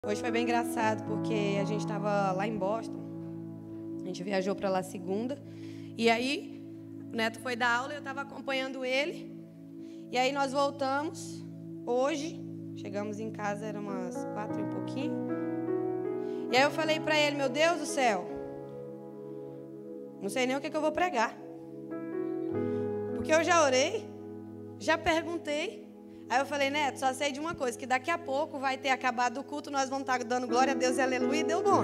Hoje foi bem engraçado, porque a gente estava lá em Boston. A gente viajou para lá segunda. E aí, o Neto foi dar aula e eu estava acompanhando ele. E aí nós voltamos hoje. Chegamos em casa, eram umas 4 e um pouquinho. E aí eu falei para ele, meu Deus do céu, não sei nem o que eu vou pregar. Porque eu já orei, já perguntei. Aí eu falei, Neto, só sei de uma coisa, que daqui a pouco vai ter acabado o culto, nós vamos estar dando glória a Deus e aleluia, e deu bom.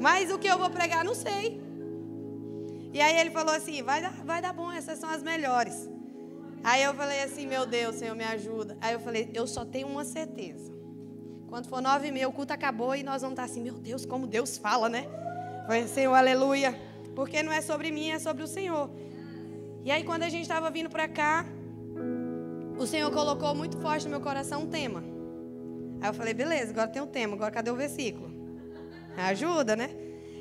Mas o que eu vou pregar, não sei. E aí ele falou assim, vai dar bom, essas são as melhores. Aí eu falei assim, meu Deus, Senhor, me ajuda. Aí eu falei, eu só tenho uma certeza. Quando for 9h30, o culto acabou e nós vamos estar assim, meu Deus, como Deus fala, né? Foi Senhor, aleluia. Porque não é sobre mim, é sobre o Senhor. E aí quando a gente estava vindo para cá, o Senhor colocou muito forte no meu coração um tema. Aí eu falei, beleza, agora tem um tema, agora cadê o versículo? Ajuda, né?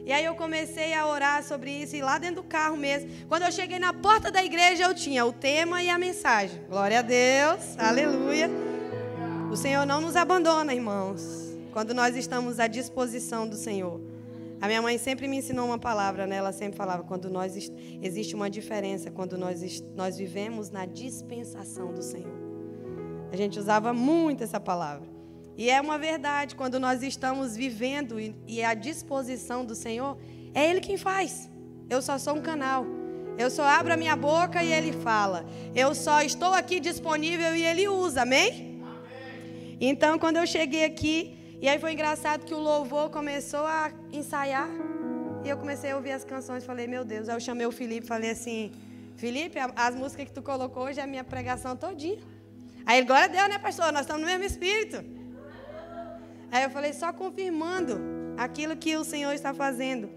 E aí eu comecei a orar sobre isso, e lá dentro do carro mesmo. Quando eu cheguei na porta da igreja, eu tinha o tema e a mensagem. Glória a Deus, aleluia. O Senhor não nos abandona, irmãos, quando nós estamos à disposição do Senhor. A minha mãe sempre me ensinou uma palavra, né? Ela sempre falava, existe uma diferença quando nós vivemos na dispensação do Senhor. A gente usava muito essa palavra. E é uma verdade, quando nós estamos vivendo e à disposição do Senhor, é Ele quem faz. Eu só sou um canal. Eu só abro a minha boca e Ele fala. Eu só estou aqui disponível e Ele usa, amém? Amém. Então, quando eu cheguei aqui, e aí foi engraçado que o louvor começou a ensaiar. E eu comecei a ouvir as canções, falei, meu Deus. Aí eu chamei o Felipe, falei assim, Felipe, as músicas que tu colocou hoje é a minha pregação todinha. Aí ele, glória a Deus, né, pastor? Nós estamos no mesmo espírito. Aí eu falei, só confirmando aquilo que o Senhor está fazendo.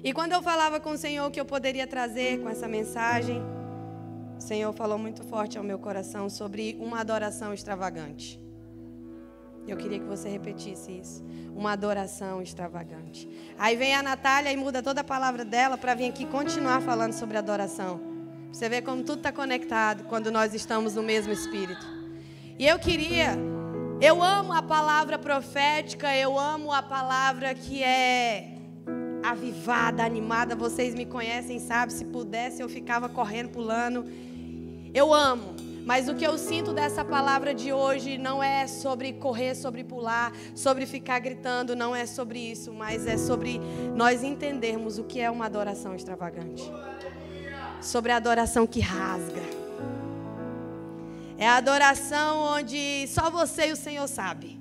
E quando eu falava com o Senhor o que eu poderia trazer com essa mensagem, o Senhor falou muito forte ao meu coração sobre uma adoração extravagante. Eu queria que você repetisse isso. Uma adoração extravagante. Aí vem a Natália e muda toda a palavra dela para vir aqui continuar falando sobre adoração. Você vê como tudo está conectado quando nós estamos no mesmo espírito. E eu amo a palavra profética, eu amo a palavra que é avivada, animada. Vocês me conhecem, sabem? Se pudesse eu ficava correndo, pulando. Eu amo. Mas o que eu sinto dessa palavra de hoje não é sobre correr, sobre pular, sobre ficar gritando, não é sobre isso, mas é sobre nós entendermos o que é uma adoração extravagante. Sobre a adoração que rasga. É a adoração onde só você e o Senhor sabem.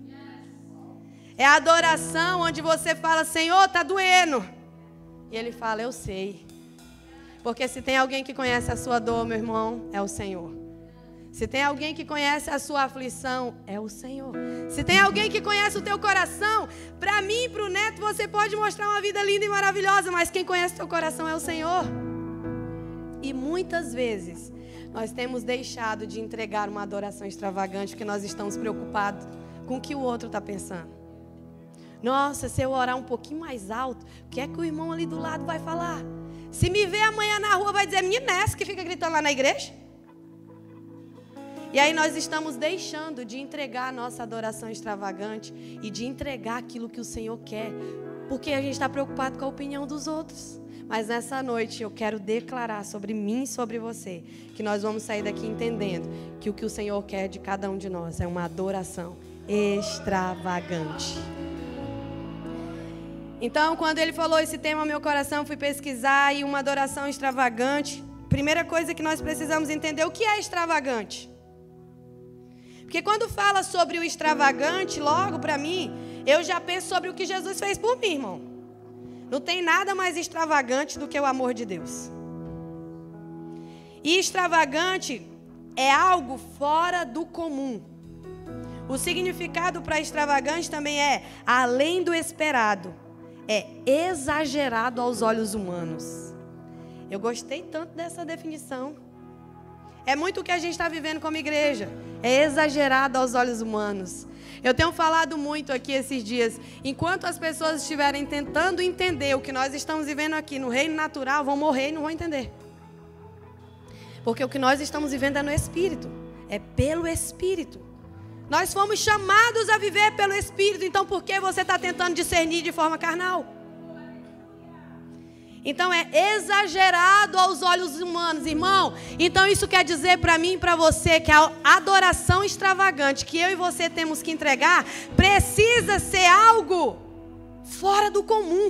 É a adoração onde você fala, Senhor, está doendo. E Ele fala, eu sei. Porque se tem alguém que conhece a sua dor, meu irmão, é o Senhor. Se tem alguém que conhece a sua aflição, é o Senhor. Se tem alguém que conhece o teu coração, para mim e para o Neto, você pode mostrar uma vida linda e maravilhosa, mas quem conhece o teu coração é o Senhor. E muitas vezes, nós temos deixado de entregar uma adoração extravagante, porque nós estamos preocupados com o que o outro está pensando. Nossa, se eu orar um pouquinho mais alto, o que é que o irmão ali do lado vai falar? Se me ver amanhã na rua, vai dizer, menina, essa que fica gritando lá na igreja? E aí nós estamos deixando de entregar a nossa adoração extravagante e de entregar aquilo que o Senhor quer, porque a gente está preocupado com a opinião dos outros. Mas nessa noite eu quero declarar sobre mim e sobre você, que nós vamos sair daqui entendendo que o Senhor quer de cada um de nós é uma adoração extravagante. Então, quando Ele falou esse tema ao meu coração, eu fui pesquisar e uma adoração extravagante. Primeira coisa que nós precisamos entender, o que é extravagante? Porque quando fala sobre o extravagante, logo para mim, eu já penso sobre o que Jesus fez por mim, irmão. Não tem nada mais extravagante do que o amor de Deus. E extravagante é algo fora do comum. O significado para extravagante também é além do esperado. É exagerado aos olhos humanos. Eu gostei tanto dessa definição. É muito o que a gente está vivendo como igreja. É exagerado aos olhos humanos. Eu tenho falado muito aqui esses dias. Enquanto as pessoas estiverem tentando entender o que nós estamos vivendo aqui no reino natural, vão morrer e não vão entender. Porque o que nós estamos vivendo é no Espírito. É pelo Espírito. Nós fomos chamados a viver pelo Espírito. Então por que você está tentando discernir de forma carnal? Então é exagerado aos olhos humanos, irmão. Então isso quer dizer para mim e para você que a adoração extravagante que eu e você temos que entregar precisa ser algo fora do comum.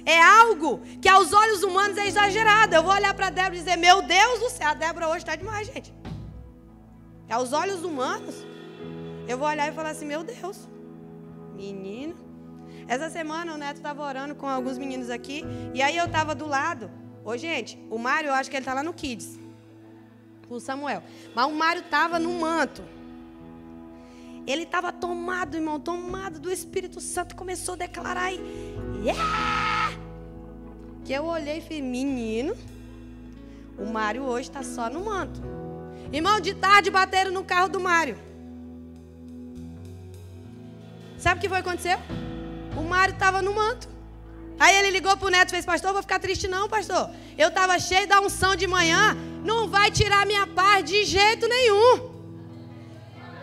É algo que aos olhos humanos é exagerado. Eu vou olhar para a Débora e dizer, meu Deus do céu, a Débora hoje está demais, gente. Aos olhos humanos, eu vou olhar e falar assim, meu Deus, menina. Essa semana o Neto estava orando com alguns meninos aqui. E aí eu estava do lado. Ô, gente, o Mário, eu acho que ele está lá no Kids. Com o Samuel. Mas o Mário estava no manto. Ele estava tomado, irmão, tomado do Espírito Santo. Começou a declarar aí. Yeah! Que eu olhei e falei, menino, o Mário hoje está só no manto. Irmão, de tarde bateram no carro do Mário. Sabe o que foi que aconteceu? O Mário estava no manto. Aí ele ligou para o Neto e fez, pastor, vou ficar triste não, pastor. Eu estava cheio da unção de manhã. Não vai tirar minha paz de jeito nenhum.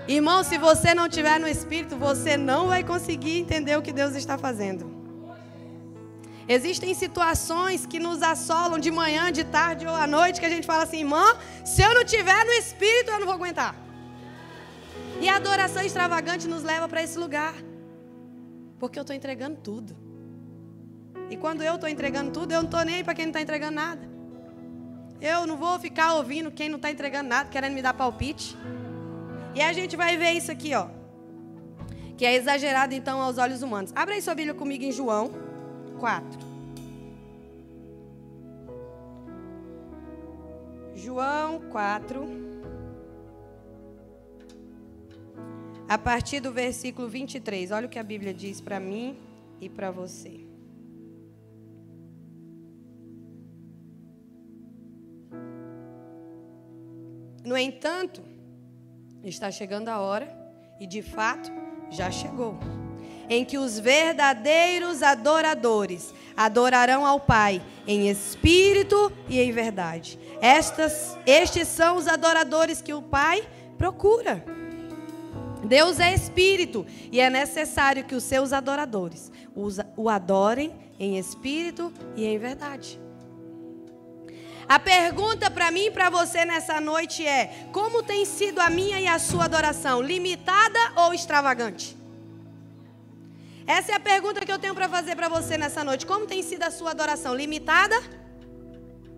Irmão, se você não estiver no Espírito, você não vai conseguir entender o que Deus está fazendo. Existem situações que nos assolam de manhã, de tarde ou à noite, que a gente fala assim, irmão, se eu não estiver no Espírito, eu não vou aguentar. E a adoração extravagante nos leva para esse lugar. Porque eu estou entregando tudo. E quando eu estou entregando tudo, eu não estou nem aí para quem não está entregando nada. Eu não vou ficar ouvindo quem não está entregando nada, querendo me dar palpite. E a gente vai ver isso aqui, ó. Que é exagerado, então, aos olhos humanos. Abre aí sua Bíblia comigo em João 4. João 4. A partir do versículo 23. Olha o que a Bíblia diz para mim e para você. No entanto, está chegando a hora, e de fato já chegou, em que os verdadeiros adoradores adorarão ao Pai em espírito e em verdade. Estes são os adoradores que o Pai procura. Deus é espírito e é necessário que os seus adoradores o adorem em espírito e em verdade. A pergunta para mim e para você nessa noite é: como tem sido a minha e a sua adoração? Limitada ou extravagante? Essa é a pergunta que eu tenho para fazer para você nessa noite. Como tem sido a sua adoração? Limitada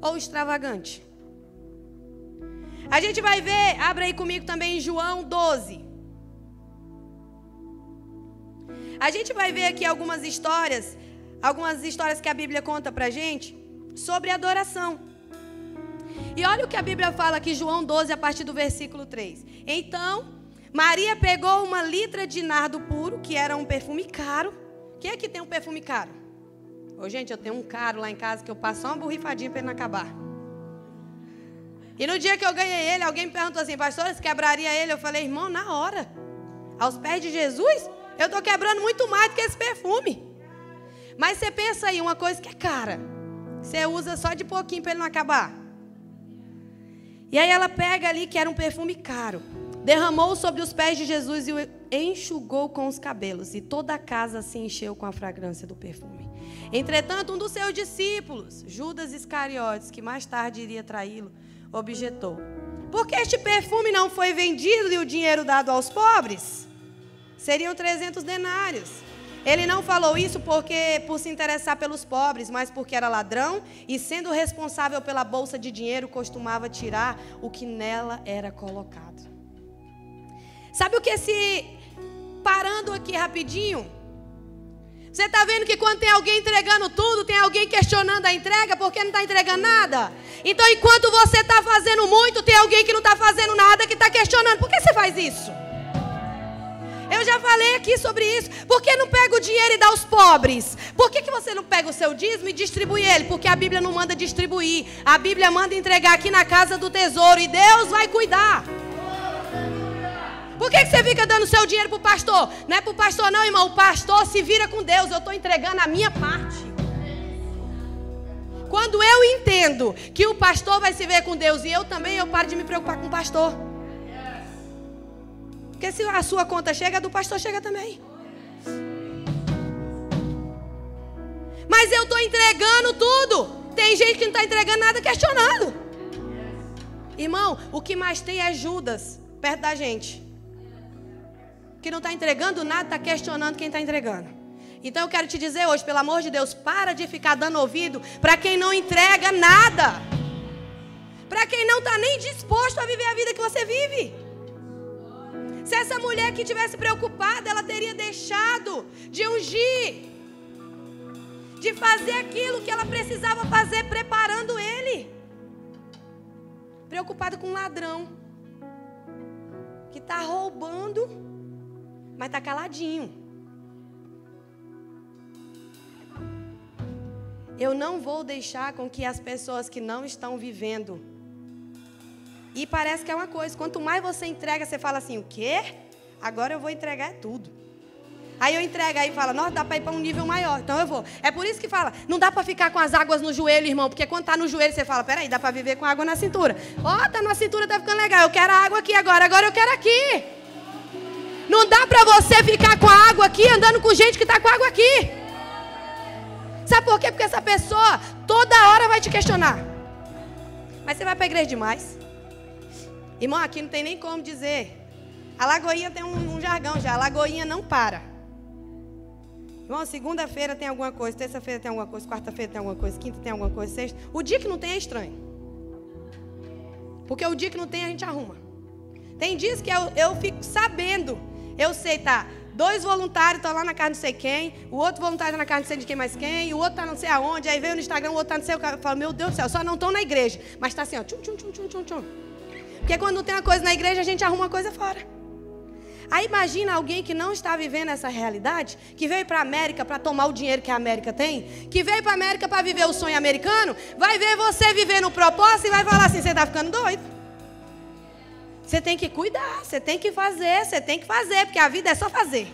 ou extravagante? A gente vai ver, abre aí comigo também em João 12. A gente vai ver aqui algumas histórias que a Bíblia conta pra gente sobre adoração. E olha o que a Bíblia fala aqui, João 12, a partir do versículo 3. Então, Maria pegou uma litra de nardo puro, que era um perfume caro. Quem é que tem um perfume caro? Ô, gente, eu tenho um caro lá em casa que eu passo só uma borrifadinha para ele não acabar. E no dia que eu ganhei ele, alguém me perguntou assim: pastor, você quebraria ele? Eu falei: irmão, na hora, aos pés de Jesus, eu estou quebrando muito mais do que esse perfume. Mas você pensa aí, uma coisa que é cara, você usa só de pouquinho para ele não acabar. E aí ela pega ali, que era um perfume caro, derramou sobre os pés de Jesus e o enxugou com os cabelos. E toda a casa se encheu com a fragrância do perfume. Entretanto, um dos seus discípulos, Judas Iscariotes, que mais tarde iria traí-lo, objetou: por que este perfume não foi vendido e o dinheiro dado aos pobres? Seriam 300 denários. Ele não falou isso por se interessar pelos pobres, mas porque era ladrão e, sendo responsável pela bolsa de dinheiro, costumava tirar o que nela era colocado. Sabe o que parando aqui rapidinho, você está vendo que quando tem alguém entregando tudo, tem alguém questionando a entrega porque não está entregando nada? Então, enquanto você está fazendo muito, tem alguém que não está fazendo nada, que está questionando: por que você faz isso? Eu já falei aqui sobre isso. Por que não pega o dinheiro e dá aos pobres? Por que você não pega o seu dízimo e distribui ele? Porque a Bíblia não manda distribuir. A Bíblia manda entregar aqui na casa do tesouro e Deus vai cuidar. Por que você fica dando seu dinheiro para o pastor? Não é para o pastor não, irmão. O pastor se vira com Deus. Eu estou entregando a minha parte. Quando eu entendo que o pastor vai se ver com Deus e eu também, eu paro de me preocupar com o pastor. Porque se a sua conta chega, a do pastor chega também. Mas eu estou entregando tudo. Tem gente que não está entregando nada, questionando. Irmão, o que mais tem é Judas perto da gente, que não está entregando nada, está questionando quem está entregando. Então eu quero te dizer hoje, pelo amor de Deus, para de ficar dando ouvido para quem não entrega nada, para quem não está nem disposto a viver a vida que você vive. Se essa mulher que tivesse preocupada, ela teria deixado de ungir, de fazer aquilo que ela precisava fazer, preparando ele. Preocupada com um ladrão que está roubando, mas está caladinho. Eu não vou deixar com que as pessoas que não estão vivendo. E parece que é uma coisa, quanto mais você entrega, você fala assim, o quê? Agora eu vou entregar tudo. Aí eu entrego, aí fala, nossa, dá para ir para um nível maior, então eu vou. É por isso que fala, não dá para ficar com as águas no joelho, irmão, porque quando está no joelho, você fala, peraí, dá para viver com água na cintura. Ó, tá na cintura, tá ficando legal, eu quero a água aqui agora eu quero aqui. Não dá para você ficar com a água aqui, andando com gente que está com a água aqui. Sabe por quê? Porque essa pessoa toda hora vai te questionar. Mas você vai para a igreja demais. Irmão, aqui não tem nem como dizer. A Lagoinha tem um jargão já, a Lagoinha não para. Irmão, segunda-feira tem alguma coisa, terça-feira tem alguma coisa, quarta-feira tem alguma coisa, quinta tem alguma coisa, sexta. O dia que não tem é estranho. Porque o dia que não tem a gente arruma. Tem dias que eu fico sabendo, eu sei, tá, 2 voluntários estão lá na casa de não sei quem, o outro voluntário está na casa de não sei de quem mais quem, o outro está não sei aonde, aí veio no Instagram, o outro está não sei o que. Eu falo, meu Deus do céu, só não estão na igreja, mas está assim, ó, tchum, tchum, tchum, tchum, tchum, tchum. Porque quando não tem uma coisa na igreja, a gente arruma uma coisa fora. Aí imagina alguém que não está vivendo essa realidade, que veio para a América para tomar o dinheiro que a América tem, que veio para a América para viver o sonho americano, vai ver você vivendo o propósito e vai falar assim, você está ficando doido. Você tem que cuidar, você tem que fazer, porque a vida é só fazer.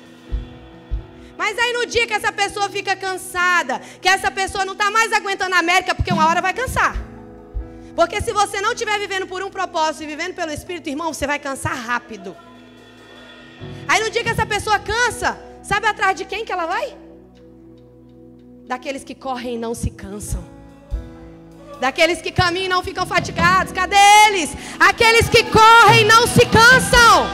Mas aí no dia que essa pessoa fica cansada, que essa pessoa não está mais aguentando a América, porque uma hora vai cansar. Porque se você não estiver vivendo por um propósito e vivendo pelo Espírito, irmão, você vai cansar rápido. Aí no dia que essa pessoa cansa, sabe atrás de quem que ela vai? Daqueles que correm e não se cansam. Daqueles que caminham e não ficam fatigados. Cadê eles? Aqueles que correm e não se cansam.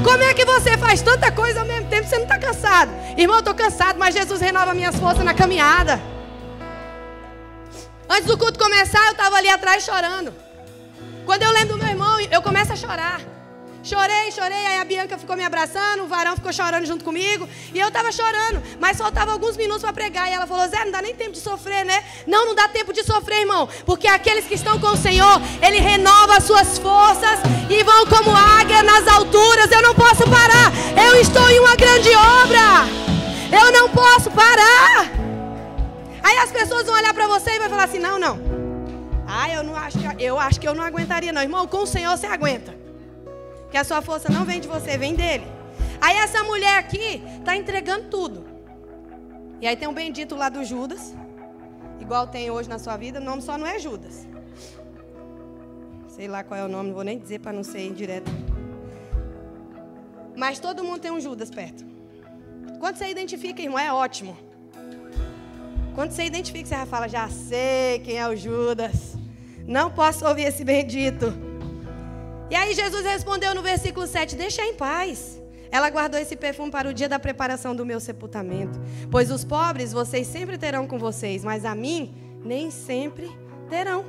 Como é que você faz tanta coisa ao mesmo tempo e você não está cansado? Irmão, eu estou cansado, mas Jesus renova minhas forças na caminhada. Antes do culto começar, eu estava ali atrás chorando. Quando eu lembro do meu irmão, eu começo a chorar. Chorei, aí a Bianca ficou me abraçando, o Varão ficou chorando junto comigo, e eu estava chorando, mas faltava alguns minutos para pregar, e ela falou, Zé, não dá nem tempo de sofrer, né? Não dá tempo de sofrer, irmão, porque aqueles que estão com o Senhor, Ele renova as suas forças, e vão como águia nas alturas. Eu não posso parar, eu estou em uma grande obra, eu não posso parar. Aí as pessoas vão olhar para você e vão falar assim, não, eu acho que eu não aguentaria não, irmão, com o Senhor você aguenta. Que a sua força não vem de você, vem dele. Aí essa mulher aqui está entregando tudo. E aí tem um bendito lá do Judas, igual tem hoje na sua vida, o nome só não é Judas. Sei lá qual é o nome, não vou nem dizer para não ser indireto. Mas todo mundo tem um Judas perto. Quando você identifica, irmão, é ótimo. Quando você identifica, você já fala, já sei quem é o Judas. Não posso ouvir esse bendito. E aí Jesus respondeu no versículo 7, deixa em paz. Ela guardou esse perfume para o dia da preparação do meu sepultamento. Pois os pobres vocês sempre terão com vocês, mas a mim nem sempre terão.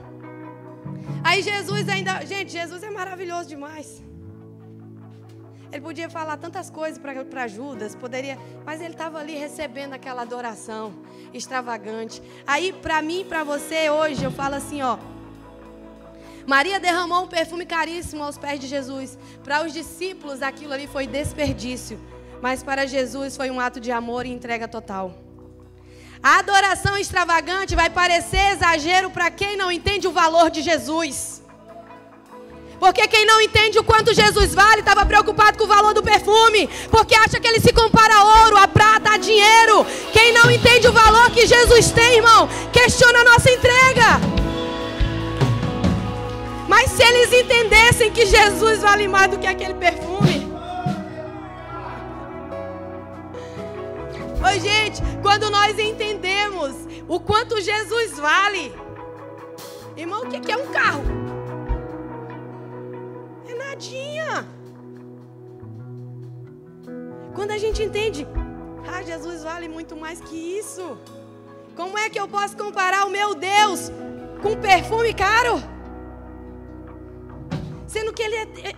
Aí Jesus ainda... Gente, Jesus é maravilhoso demais. Ele podia falar tantas coisas para Judas, poderia, mas ele estava ali recebendo aquela adoração extravagante. Aí para mim e para você hoje eu falo assim, ó. Maria derramou um perfume caríssimo aos pés de Jesus. Para os discípulos aquilo ali foi desperdício, mas para Jesus foi um ato de amor e entrega total. A adoração extravagante vai parecer exagero para quem não entende o valor de Jesus. Porque quem não entende o quanto Jesus vale estava preocupado com o valor do perfume, porque acha que ele se compara a ouro, a prata, a dinheiro. Quem não entende o valor que Jesus tem, irmão, questiona a nossa entrega. Mas se eles entendessem que Jesus vale mais do que aquele perfume, Oi, gente, quando nós entendemos o quanto Jesus vale, irmão, o que é um carro? É nadinha. Quando a gente entende, Jesus vale muito mais que isso. Como é que eu posso comparar o meu Deus com um perfume caro? Sendo que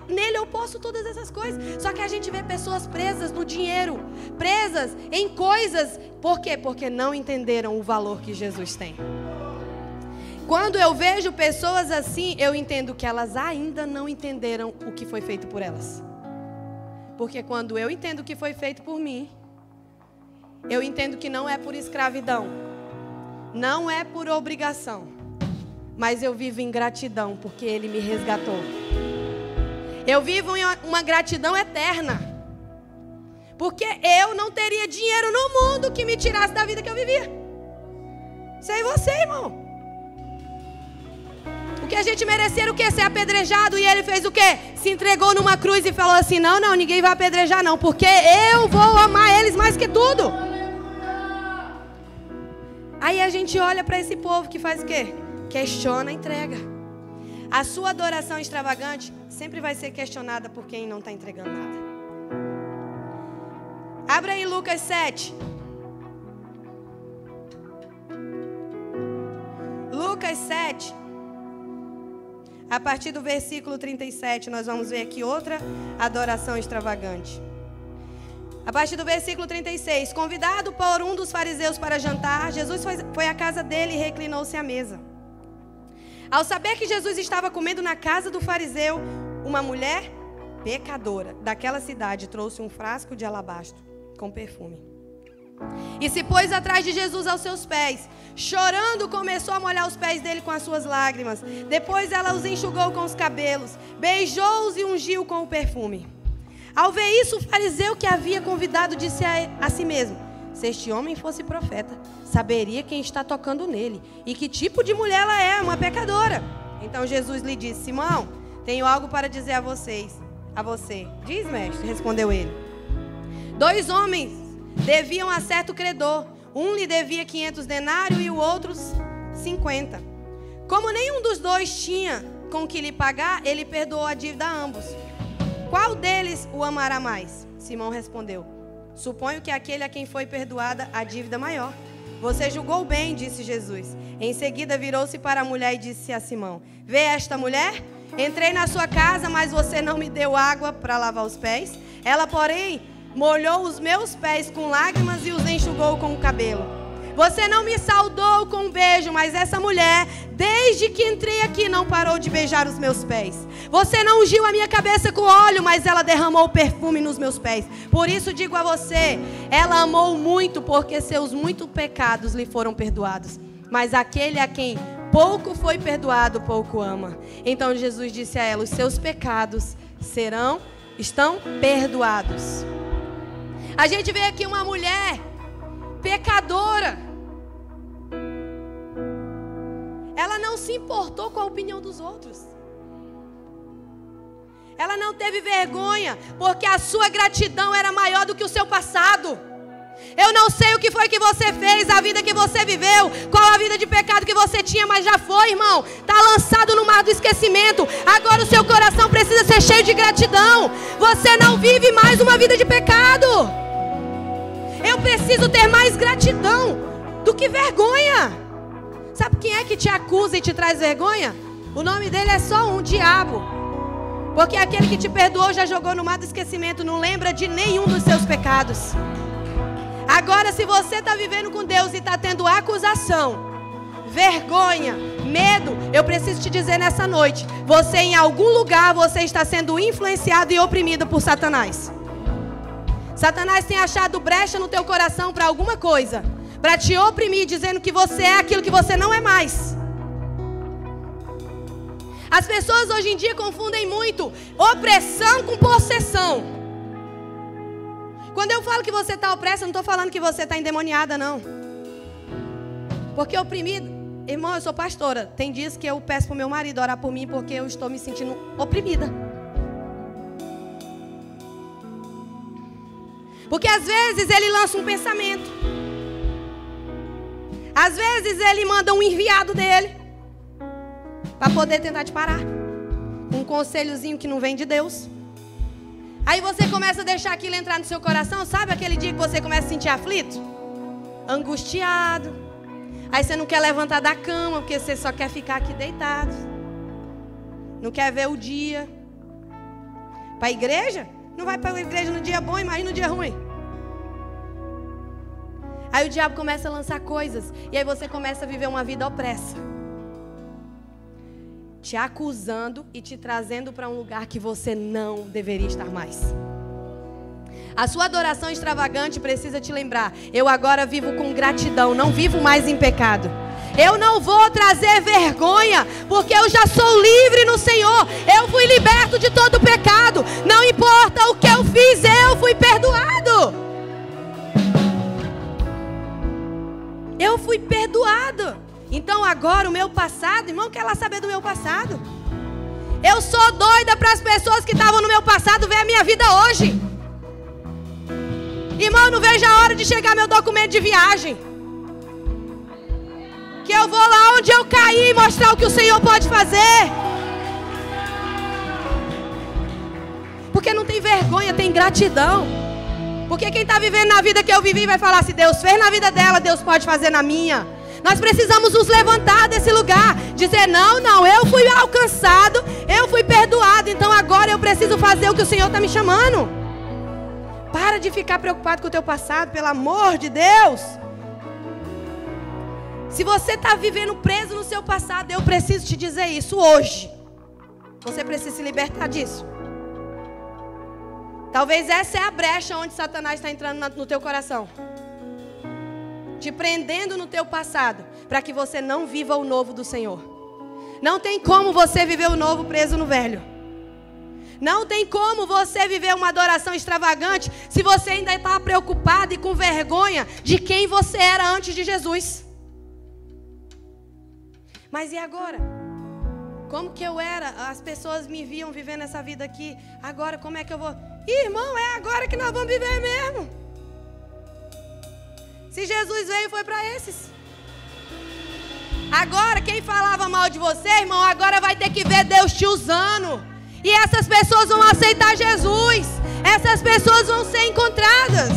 nele eu posso todas essas coisas. Só que a gente vê pessoas presas no dinheiro, presas em coisas. Por quê? Porque não entenderam o valor que Jesus tem. Quando eu vejo pessoas assim, eu entendo que elas ainda não entenderam o que foi feito por elas. Porque quando eu entendo o que foi feito por mim, eu entendo que não é por escravidão, não é por obrigação, mas eu vivo em gratidão porque Ele me resgatou. Eu vivo em uma gratidão eterna, porque eu não teria dinheiro no mundo que me tirasse da vida que eu vivia. Sei você, irmão. O que a gente merecia era o quê? Ser apedrejado. E Ele fez o quê? Se entregou numa cruz e falou assim: não, ninguém vai apedrejar não, porque eu vou amar eles mais que tudo. Aí a gente olha para esse povo que faz o quê? Questiona a entrega. A sua adoração extravagante sempre vai ser questionada por quem não está entregando nada. Abra aí Lucas 7. Lucas 7. A partir do versículo 37, nós vamos ver aqui outra adoração extravagante. A partir do versículo 36, convidado por um dos fariseus para jantar, Jesus foi à casa dele e reclinou-se à mesa. Ao saber que Jesus estava comendo na casa do fariseu, uma mulher pecadora daquela cidade trouxe um frasco de alabastro com perfume. E se pôs atrás de Jesus aos seus pés. Chorando, começou a molhar os pés dele com as suas lágrimas. Depois ela os enxugou com os cabelos, beijou-os e ungiu com o perfume. Ao ver isso, o fariseu que havia convidado disse a si mesmo: se este homem fosse profeta, saberia quem está tocando nele e que tipo de mulher ela é, uma pecadora. Então Jesus lhe disse: Simão, tenho algo para dizer a você. Diz, mestre, respondeu ele. 2 homens deviam a certo credor. Um lhe devia 500 denários e o outro 50. Como nenhum dos dois tinha com que lhe pagar, ele perdoou a dívida a ambos. Qual deles o amará mais? Simão respondeu: suponho que aquele a quem foi perdoada a dívida maior. Você julgou bem, disse Jesus. Em seguida virou-se para a mulher e disse a Simão: vê esta mulher? Entrei na sua casa, mas você não me deu água para lavar os pés. Ela, porém, molhou os meus pés com lágrimas e os enxugou com o cabelo. Você não me saudou com um beijo, mas essa mulher, desde que entrei aqui, não parou de beijar os meus pés. Você não ungiu a minha cabeça com óleo, mas ela derramou perfume nos meus pés. Por isso digo a você, ela amou muito, porque seus muitos pecados lhe foram perdoados. Mas aquele a quem pouco foi perdoado, pouco ama. Então Jesus disse a ela: os seus pecados estão perdoados. A gente vê aqui uma mulher pecadora. Ela não se importou com a opinião dos outros. Ela não teve vergonha, porque a sua gratidão era maior do que o seu passado. Eu não sei o que foi que você fez, a vida que você viveu, qual a vida de pecado que você tinha, mas já foi, irmão. Está lançado no mar do esquecimento. Agora o seu coração precisa ser cheio de gratidão. Você não vive mais uma vida de pecado. Eu preciso ter mais gratidão do que vergonha. Sabe quem é que te acusa e te traz vergonha? O nome dele é só um: diabo. Porque aquele que te perdoou já jogou no mar do esquecimento, não lembra de nenhum dos seus pecados. Agora, se você está vivendo com Deus e está tendo acusação, vergonha, medo, eu preciso te dizer nessa noite: você em algum lugar, você está sendo influenciado e oprimido por Satanás. Satanás tem achado brecha no teu coração para alguma coisa, para te oprimir, dizendo que você é aquilo que você não é mais. As pessoas hoje em dia confundem muito opressão com possessão. Quando eu falo que você está opressa, eu não estou falando que você está endemoniada, não. Porque oprimido, irmão, eu sou pastora. Tem dias que eu peço para o meu marido orar por mim porque eu estou me sentindo oprimida. Porque às vezes ele lança um pensamento. Às vezes ele manda um enviado dele para poder tentar te parar. Um conselhozinho que não vem de Deus. Aí você começa a deixar aquilo entrar no seu coração. Sabe aquele dia que você começa a se sentir aflito? Angustiado. Aí você não quer levantar da cama, porque você só quer ficar aqui deitado. Não quer ver o dia. Para a igreja? Não vai para a igreja no dia bom, imagina no dia ruim. Aí o diabo começa a lançar coisas. E aí você começa a viver uma vida opressa. Te acusando e te trazendo para um lugar que você não deveria estar mais. A sua adoração extravagante precisa te lembrar: eu agora vivo com gratidão, não vivo mais em pecado. Eu não vou trazer vergonha, porque eu já sou livre no Senhor. Eu fui liberto de todo pecado. Não importa o que eu fiz, eu fui perdoado. Eu fui perdoado. Então agora o meu passado, irmão, quer lá saber do meu passado? Eu sou doida para as pessoas que estavam no meu passado ver a minha vida hoje. Irmão, não vejo a hora de chegar meu documento de viagem. Que eu vou lá onde eu caí e mostrar o que o Senhor pode fazer. Porque não tem vergonha, tem gratidão. Porque quem está vivendo na vida que eu vivi vai falar: se Deus fez na vida dela, Deus pode fazer na minha. Nós precisamos nos levantar desse lugar. Dizer: não, eu fui alcançado, eu fui perdoado, então agora eu preciso fazer o que o Senhor está me chamando. Para de ficar preocupado com o teu passado, pelo amor de Deus. Se você está vivendo preso no seu passado, eu preciso te dizer isso hoje. Você precisa se libertar disso. Talvez essa é a brecha onde Satanás está entrando no teu coração. Te prendendo no teu passado, para que você não viva o novo do Senhor. Não tem como você viver o novo preso no velho. Não tem como você viver uma adoração extravagante se você ainda está preocupado e com vergonha de quem você era antes de Jesus. Mas e agora? Como que eu era? As pessoas me viam vivendo essa vida aqui. Agora como é que eu vou? Irmão, é agora que nós vamos viver mesmo. Se Jesus veio, foi para esses. Agora, quem falava mal de você, irmão, agora vai ter que ver Deus te usando. E essas pessoas vão aceitar Jesus. Essas pessoas vão ser encontradas.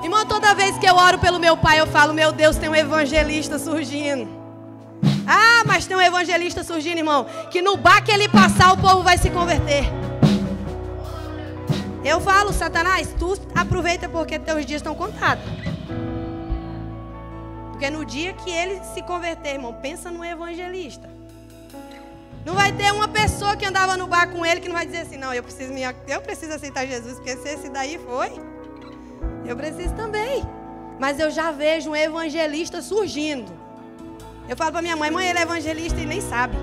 Irmão, toda vez que eu oro pelo meu pai, eu falo: meu Deus, tem um evangelista surgindo. Ah, mas tem um evangelista surgindo, irmão, que no bar que ele passar, o povo vai se converter. Eu falo: Satanás, tu aproveita porque teus dias estão contados. Porque no dia que ele se converter, irmão, pensa no evangelista. Não vai ter uma pessoa que andava no bar com ele que não vai dizer assim: não, eu preciso aceitar Jesus, porque se esse daí foi, eu preciso também. Mas eu já vejo um evangelista surgindo. Eu falo para minha mãe: mãe, ele é evangelista e nem sabe.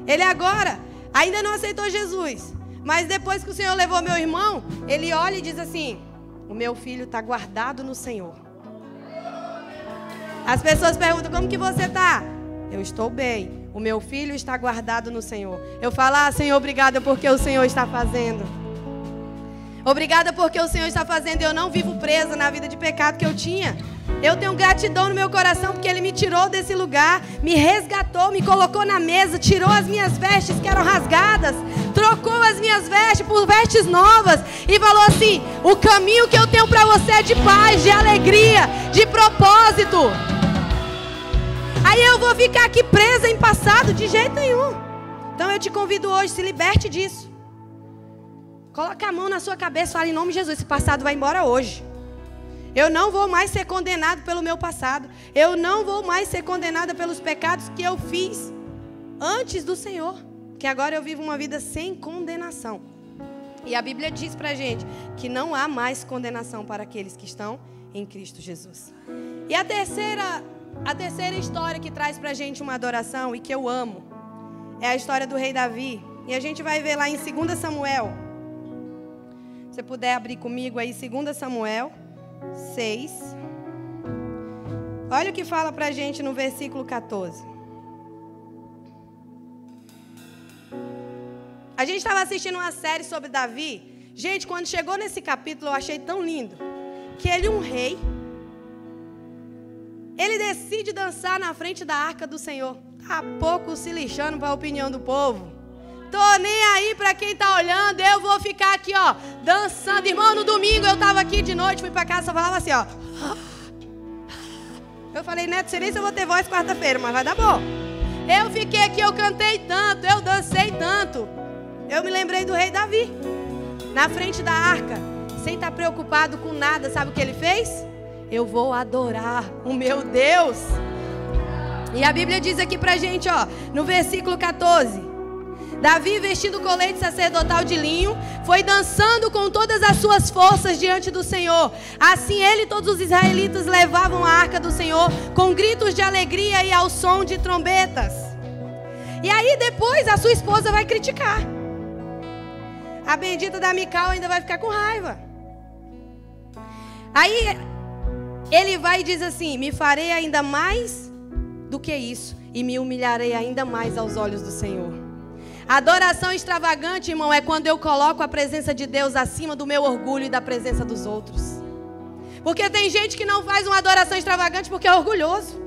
Ele agora ainda não aceitou Jesus. Mas depois que o Senhor levou meu irmão, ele olha e diz assim: o meu filho está guardado no Senhor. As pessoas perguntam: como que você está? Eu estou bem. O meu filho está guardado no Senhor. Eu falo: ah, Senhor, obrigada porque o Senhor está fazendo. Obrigada porque o Senhor está fazendo. Eu não vivo presa na vida de pecado que eu tinha. Eu tenho gratidão no meu coração porque Ele me tirou desse lugar, me resgatou, me colocou na mesa, tirou as minhas vestes que eram rasgadas, trocou as minhas vestes por vestes novas e falou assim: o caminho que eu tenho para você é de paz, de alegria, de propósito. Aí eu vou ficar aqui presa em passado? De jeito nenhum. Então eu te convido hoje, se liberte disso. Coloca a mão na sua cabeça e fala: em nome de Jesus, esse passado vai embora hoje. Eu não vou mais ser condenado pelo meu passado. Eu não vou mais ser condenada pelos pecados que eu fiz antes do Senhor. Que agora eu vivo uma vida sem condenação. E a Bíblia diz pra gente que não há mais condenação para aqueles que estão em Cristo Jesus. E a terceira história que traz pra gente uma adoração e que eu amo é a história do rei Davi. E a gente vai ver lá em 2 Samuel. Se você puder abrir comigo aí, 2 Samuel 6. Olha o que fala pra gente no versículo 14. A gente estava assistindo uma série sobre Davi, Gente, quando chegou nesse capítulo, eu achei tão lindo. Que ele, um rei, ele decide dançar na frente da arca do Senhor. Tá pouco se lixando para a opinião do povo. Tô nem aí para quem tá olhando. Eu vou ficar aqui, ó, dançando. Irmão, no domingo eu tava aqui de noite, fui para casa, só falava assim, ó. Eu falei, Neto, sei nem se eu vou ter voz quarta-feira, mas vai dar bom. Eu fiquei aqui, eu cantei tanto, eu dancei tanto. Eu me lembrei do rei Davi, na frente da arca, sem estar preocupado com nada. Sabe o que ele fez? Eu vou adorar o meu Deus. E a Bíblia diz aqui pra gente, ó, no versículo 14. Davi, vestindo colete sacerdotal de linho, foi dançando com todas as suas forças diante do Senhor. Assim ele e todos os israelitas levavam a arca do Senhor com gritos de alegria e ao som de trombetas. E aí depois a sua esposa vai criticar. A bendita da Mical ainda vai ficar com raiva. Aí ele vai e diz assim: me farei ainda mais do que isso e me humilharei ainda mais aos olhos do Senhor. Adoração extravagante, irmão, é quando eu coloco a presença de Deus acima do meu orgulho e da presença dos outros. Porque tem gente que não faz uma adoração extravagante porque é orgulhoso.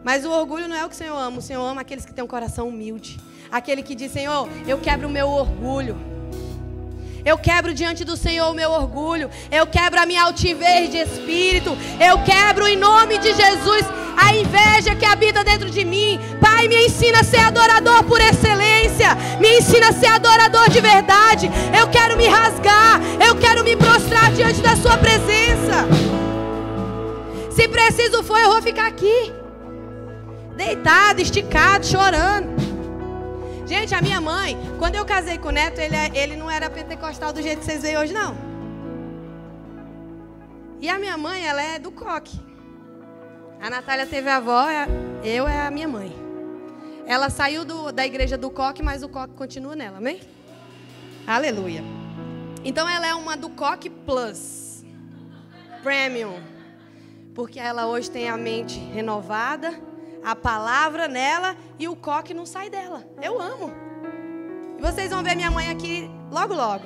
Mas o orgulho não é o que o Senhor ama. O Senhor ama aqueles que têm um coração humilde. Aquele que diz: Senhor, eu quebro o meu orgulho. Eu quebro diante do Senhor o meu orgulho. Eu quebro a minha altivez de espírito. Eu quebro em nome de Jesus a inveja que habita dentro de mim. Pai, me ensina a ser adorador por excelência. Me ensina a ser adorador de verdade. Eu quero me rasgar. Eu quero me prostrar diante da sua presença. Se preciso for, eu vou ficar aqui, deitado, esticado, chorando. Gente, a minha mãe, quando eu casei com o Neto, ele não era pentecostal do jeito que vocês veem hoje, não. E a minha mãe, ela é do coque. A Natália teve a avó, eu é a minha mãe. Ela saiu da igreja do coque, mas o coque continua nela, amém? Aleluia. Então ela é uma do coque plus, premium. Porque ela hoje tem a mente renovada, a palavra nela e o coque não sai dela. Eu amo. E vocês vão ver minha mãe aqui logo, logo.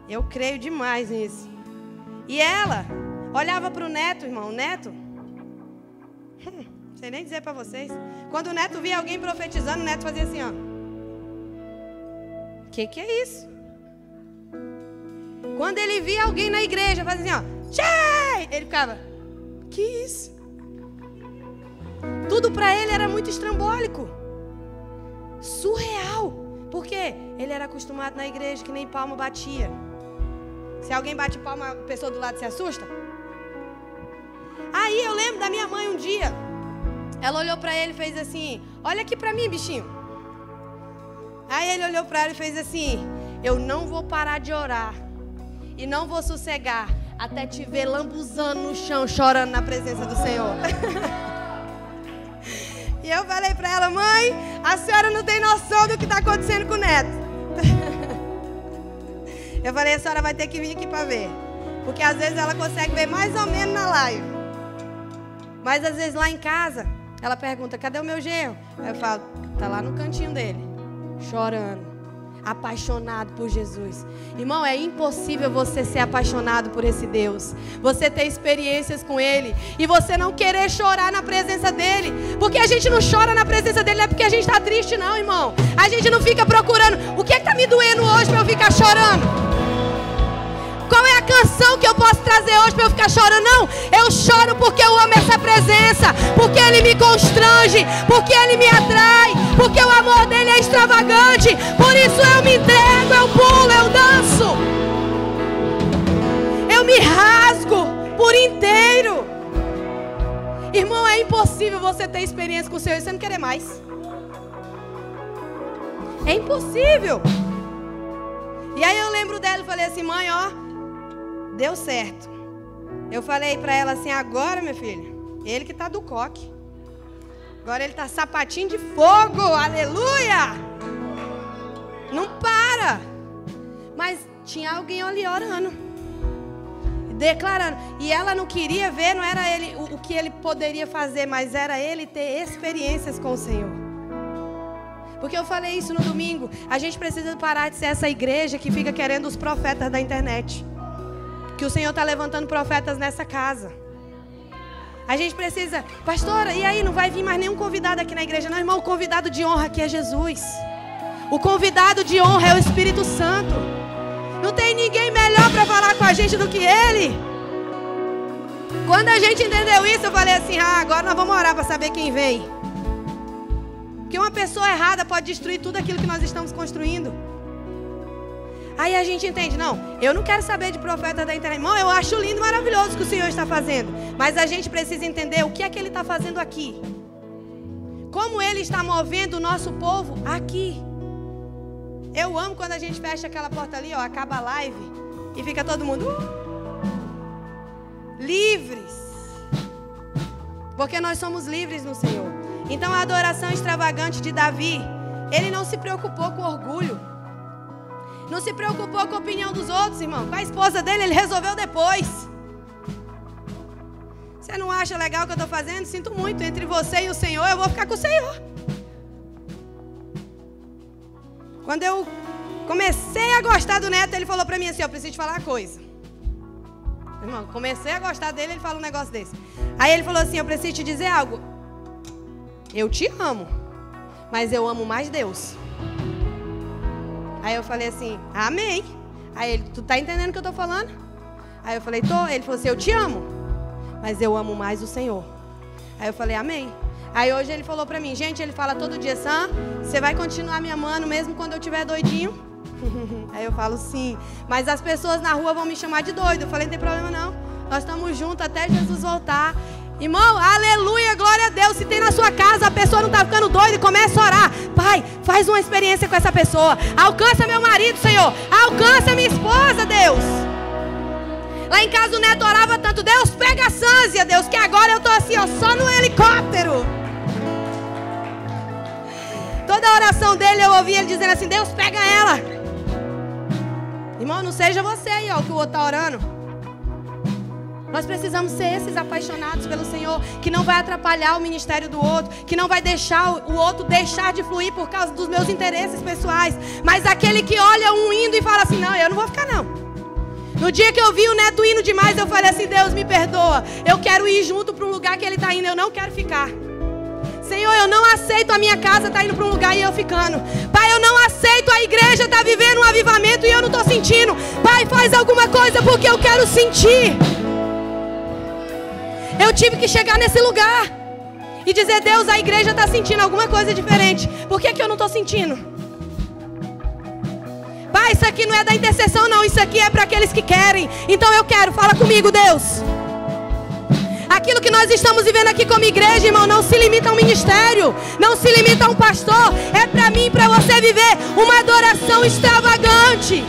Eu creio demais nisso. E ela olhava para o Neto, irmão. O Neto, não sei nem dizer para vocês. Quando o Neto via alguém profetizando, o Neto fazia assim, ó. Que é isso? Quando ele via alguém na igreja, fazia assim, ó. Tchê! Ele ficava, que isso? Tudo para ele era muito estrambólico, surreal. Por quê? Ele era acostumado na igreja que nem palma batia. Se alguém bate palma, a pessoa do lado se assusta. Aí eu lembro da minha mãe um dia. Ela olhou para ele e fez assim: olha aqui para mim, bichinho. Aí ele olhou para ela e fez assim: eu não vou parar de orar e não vou sossegar até te ver lambuzando no chão, chorando na presença do Senhor. E eu falei para ela: mãe, a senhora não tem noção do que está acontecendo com o Neto. Eu falei: a senhora vai ter que vir aqui para ver. Porque às vezes ela consegue ver mais ou menos na live. Mas às vezes lá em casa, ela pergunta: cadê o meu genro? Aí eu falo: tá lá no cantinho dele, chorando, apaixonado por Jesus. Irmão, é impossível você ser apaixonado por esse Deus, você ter experiências com Ele e você não querer chorar na presença dEle. Porque a gente não chora na presença dEle, não é porque a gente está triste, não, irmão. A gente não fica procurando o que está me doendo hoje para eu ficar chorando. Qual é a canção que eu posso trazer hoje para eu ficar chorando? Não, eu choro porque eu amo essa presença, porque Ele me constrange, porque Ele me atrai, porque o amor dEle é extravagante. Por isso eu me entrego, eu pulo, eu danço, eu me rasgo por inteiro. Irmão, é impossível você ter experiência com o Senhor e você não querer mais. É impossível. E aí eu lembro dela e falei assim: mãe, ó, deu certo. Eu falei pra ela assim: agora, minha filha, ele que tá do coque. Agora ele tá sapatinho de fogo. Aleluia! Não para. Mas tinha alguém ali orando, declarando. E ela não queria ver, não era ele o que ele poderia fazer, mas era ele ter experiências com o Senhor. Porque eu falei isso no domingo. A gente precisa parar de ser essa igreja que fica querendo os profetas da internet. Que o Senhor está levantando profetas nessa casa. A gente precisa... Pastora, e aí? Não vai vir mais nenhum convidado aqui na igreja? Não, irmão, o convidado de honra aqui é Jesus. O convidado de honra é o Espírito Santo. Não tem ninguém melhor para falar com a gente do que Ele. Quando a gente entendeu isso, eu falei assim, agora nós vamos orar para saber quem vem. Porque uma pessoa errada pode destruir tudo aquilo que nós estamos construindo. Aí a gente entende, não, eu não quero saber de profeta da internet. Irmão, eu acho lindo e maravilhoso o que o Senhor está fazendo. Mas a gente precisa entender o que é que Ele está fazendo aqui. Como Ele está movendo o nosso povo aqui. Eu amo quando a gente fecha aquela porta ali, ó, acaba a live e fica todo mundo livres. Porque nós somos livres no Senhor. Então a adoração extravagante de Davi, ele não se preocupou com orgulho. Não se preocupou com a opinião dos outros, irmão. Com a esposa dele, ele resolveu depois. Você não acha legal o que eu estou fazendo? Sinto muito. Entre você e o Senhor, eu vou ficar com o Senhor. Quando eu comecei a gostar do Neto, ele falou para mim assim, eu preciso te falar uma coisa. Irmão, comecei a gostar dele, ele fala um negócio desse. Aí ele falou assim, eu preciso te dizer algo. Eu te amo, mas eu amo mais Deus. Aí eu falei assim, amém. Aí ele, tu tá entendendo o que eu tô falando? Aí eu falei, tô. Ele falou assim, eu te amo, mas eu amo mais o Senhor. Aí eu falei, amém. Aí hoje ele falou pra mim, gente, ele fala todo dia, Sam, você vai continuar me amando mesmo quando eu estiver doidinho? Aí eu falo, sim. Mas as pessoas na rua vão me chamar de doido. Eu falei, não tem problema não. Nós estamos juntos até Jesus voltar. Irmão, aleluia, glória a Deus. Se tem na sua casa, a pessoa não está ficando doida, começa a orar. Pai, faz uma experiência com essa pessoa. Alcança meu marido, Senhor. Alcança minha esposa, Deus. Lá em casa o Neto orava tanto. Deus, pega a Sânzia, Deus, que agora eu estou assim, ó, só no helicóptero. Toda a oração dele eu ouvi ele dizendo assim, Deus, pega ela. Irmão, não seja você aí, ó, que o outro está orando. Nós precisamos ser esses apaixonados pelo Senhor, que não vai atrapalhar o ministério do outro, que não vai deixar o outro deixar de fluir por causa dos meus interesses pessoais, mas aquele que olha um indo e fala assim, não, eu não vou ficar não. No dia que eu vi o Neto indo demais, eu falei assim, Deus me perdoa, eu quero ir junto para um lugar que ele está indo, eu não quero ficar. Senhor, eu não aceito a minha casa estar indo para um lugar e eu ficando. Pai, eu não aceito a igreja estar vivendo um avivamento e eu não estou sentindo. Pai, faz alguma coisa porque eu quero sentir. Eu tive que chegar nesse lugar e dizer, Deus, a igreja está sentindo alguma coisa diferente. Por que eu não estou sentindo? Pai, isso aqui não é da intercessão não, isso aqui é para aqueles que querem. Então eu quero, fala comigo, Deus. Aquilo que nós estamos vivendo aqui como igreja, irmão, não se limita a um ministério, não se limita a um pastor. É para mim, para você viver uma adoração extravagante.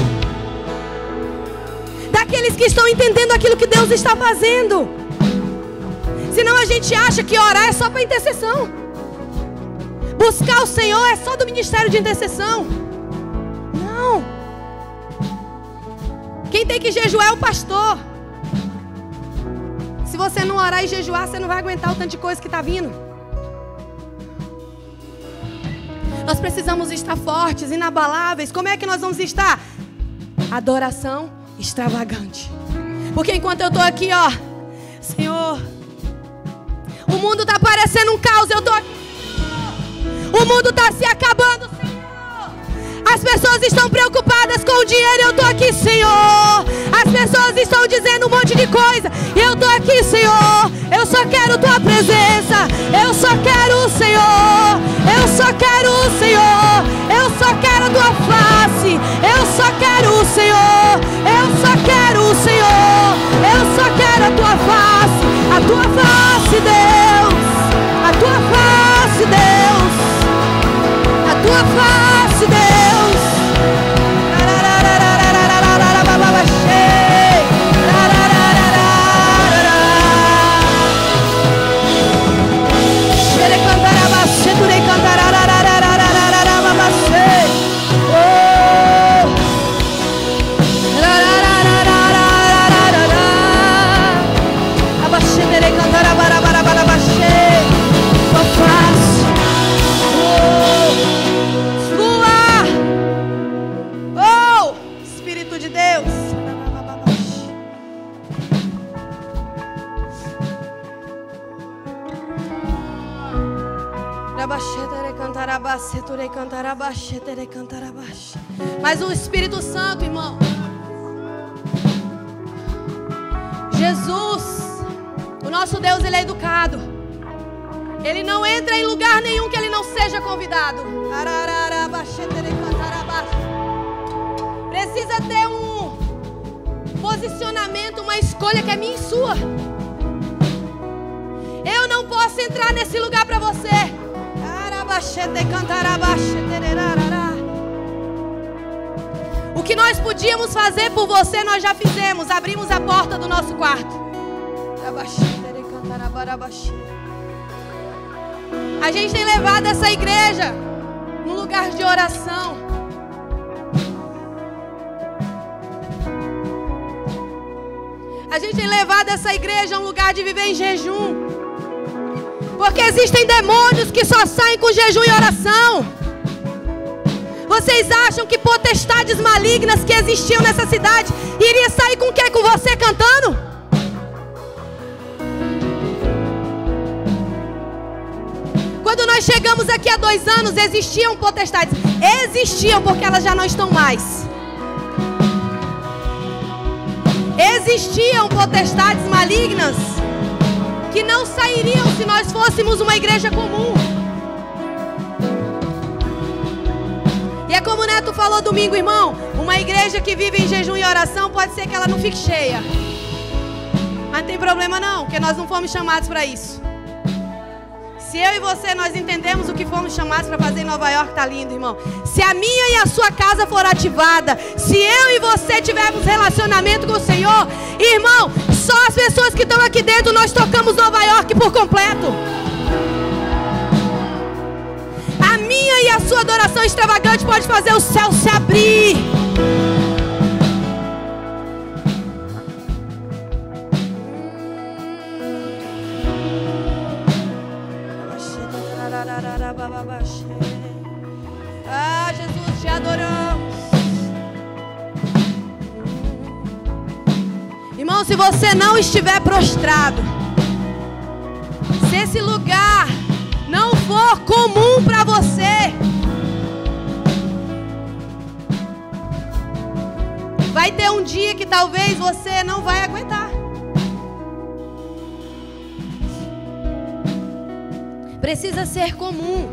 Daqueles que estão entendendo aquilo que Deus está fazendo. Senão a gente acha que orar é só para intercessão. Buscar o Senhor é só do ministério de intercessão. Não. Quem tem que jejuar é o pastor. Se você não orar e jejuar, você não vai aguentar o tanto de coisa que está vindo. Nós precisamos estar fortes, inabaláveis. Como é que nós vamos estar? Adoração extravagante. Porque enquanto eu estou aqui, ó, Senhor, o mundo está parecendo um caos, eu estou aqui. O mundo está se acabando, Senhor. As pessoas estão preocupadas com o dinheiro, eu estou aqui, Senhor. As pessoas estão dizendo um monte de coisa, e eu estou aqui, Senhor. Eu só quero Tua presença. Eu só quero o Senhor. Eu só quero o Senhor. Eu só quero a Tua face. Eu só quero o Senhor. Eu só quero o Senhor. Eu só quero a Tua face. A Tua face, Deus. A Tua face, Deus. A Tua face, Deus. Cantar Mas o Espírito Santo, irmão, Jesus, o nosso Deus, Ele é educado. Ele não entra em lugar nenhum que Ele não seja convidado. Precisa ter um posicionamento, uma escolha que é minha e sua. Eu não posso entrar nesse lugar para você. O que nós podíamos fazer por você, nós já fizemos. Abrimos a porta do nosso quarto. A gente tem levado essa igreja num lugar de oração. A gente tem levado essa igreja a um lugar de viver em jejum. Porque existem demônios que só saem com jejum e oração. Vocês acham que potestades malignas que existiam nessa cidade iria sair com o quê? Com você cantando? Quando nós chegamos aqui há 2 anos, existiam potestades. Existiam, porque elas já não estão mais. Existiam potestades malignas que não sairiam se nós fôssemos uma igreja comum. E é como o Neto falou domingo, irmão, uma igreja que vive em jejum e oração pode ser que ela não fique cheia. Mas não tem problema não, porque nós não fomos chamados para isso. Se eu e você, nós entendemos o que fomos chamados para fazer em Nova York, tá lindo, irmão. Se a minha e a sua casa for ativada, se eu e você tivermos relacionamento com o Senhor, irmão, só as pessoas que estão aqui dentro, nós tocamos Nova York por completo. A minha e a sua adoração extravagante pode fazer o céu se abrir. Ah, Jesus, te adoramos. Irmão, se você não estiver prostrado, se esse lugar não for comum para você, vai ter um dia que talvez você não vai aguentar. Precisa ser comum.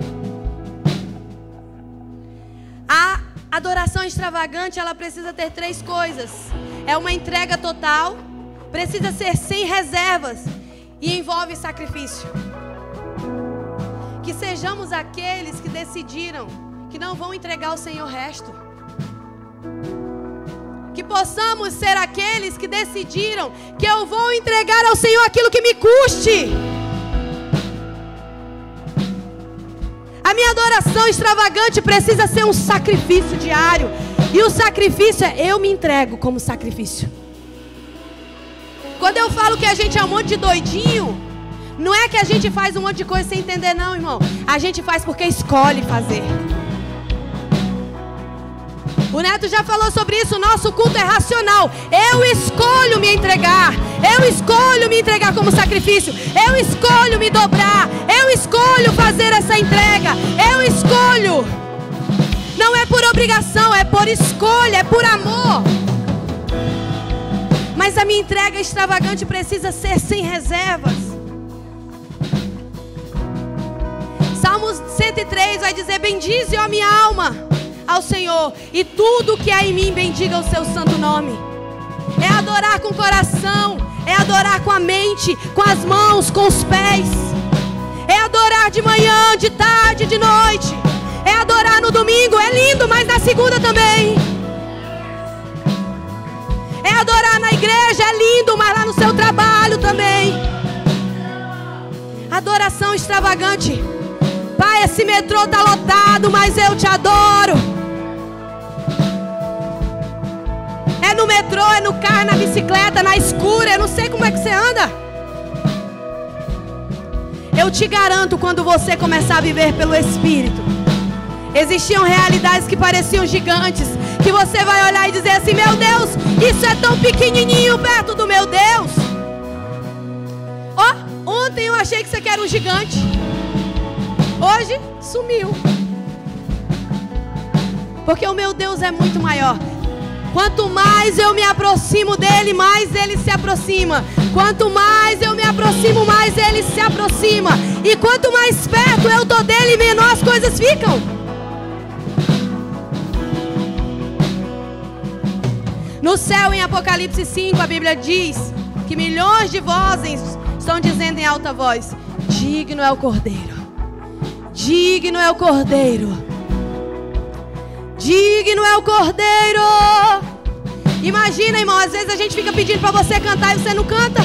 A adoração extravagante, ela precisa ter 3 coisas. É uma entrega total, precisa ser sem reservas e envolve sacrifício. Que sejamos aqueles que decidiram que não vão entregar ao Senhor o resto. Que possamos ser aqueles que decidiram que eu vou entregar ao Senhor aquilo que me custe. A minha adoração extravagante precisa ser um sacrifício diário. E o sacrifício é eu me entrego como sacrifício. Quando eu falo que a gente é um monte de doidinho, não é que a gente faz um monte de coisa sem entender não, irmão. A gente faz porque escolhe fazer. O Neto já falou sobre isso. O nosso culto é racional. Eu escolho me entregar. Eu escolho me entregar como sacrifício. Eu escolho me dobrar. Eu escolho fazer essa entrega. Eu escolho. Não é por obrigação, é por escolha, é por amor. Mas a minha entrega extravagante precisa ser sem reservas. Salmos 103 vai dizer: bendize, ó minha alma, ao Senhor, e tudo que há em mim bendiga o seu santo nome. É adorar com o coração, é adorar com a mente, com as mãos, com os pés. É adorar de manhã, de tarde, de noite. É adorar no domingo, é lindo, mas na segunda também. É adorar na igreja, é lindo, mas lá no seu trabalho também. Adoração extravagante. Pai, esse metrô tá lotado, mas eu te adoro. É no metrô, é no carro, na bicicleta, na escura, eu não sei como é que você anda. Eu te garanto, quando você começar a viver pelo Espírito, existiam realidades que pareciam gigantes, que você vai olhar e dizer assim: meu Deus, isso é tão pequenininho perto do meu Deus. Ontem eu achei que isso aqui era um gigante. Hoje, sumiu. Porque o meu Deus é muito maior. Quanto mais eu me aproximo dele, mais ele se aproxima. Quanto mais eu me aproximo, mais ele se aproxima. E quanto mais perto eu tô dele, menor as coisas ficam. No céu, em Apocalipse 5, a Bíblia diz que milhões de vozes estão dizendo em alta voz: digno é o Cordeiro. Digno é o Cordeiro. Digno é o Cordeiro. Imagina, irmão, às vezes a gente fica pedindo para você cantar e você não canta.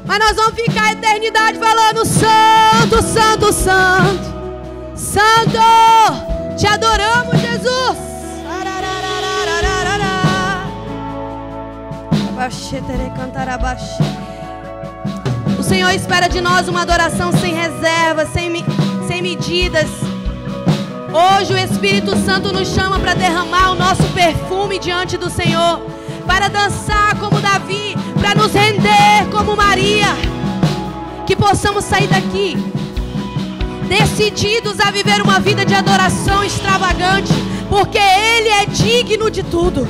Mas nós vamos ficar a eternidade falando: Santo, Santo, Santo, Santo. Te adoramos, Jesus. O Senhor espera de nós uma adoração sem reservas, sem medidas. Hoje o Espírito Santo nos chama para derramar o nosso perfume diante do Senhor, para dançar como Davi, para nos render como Maria. Que possamos sair daqui decididos a viver uma vida de adoração extravagante, porque Ele é digno de tudo.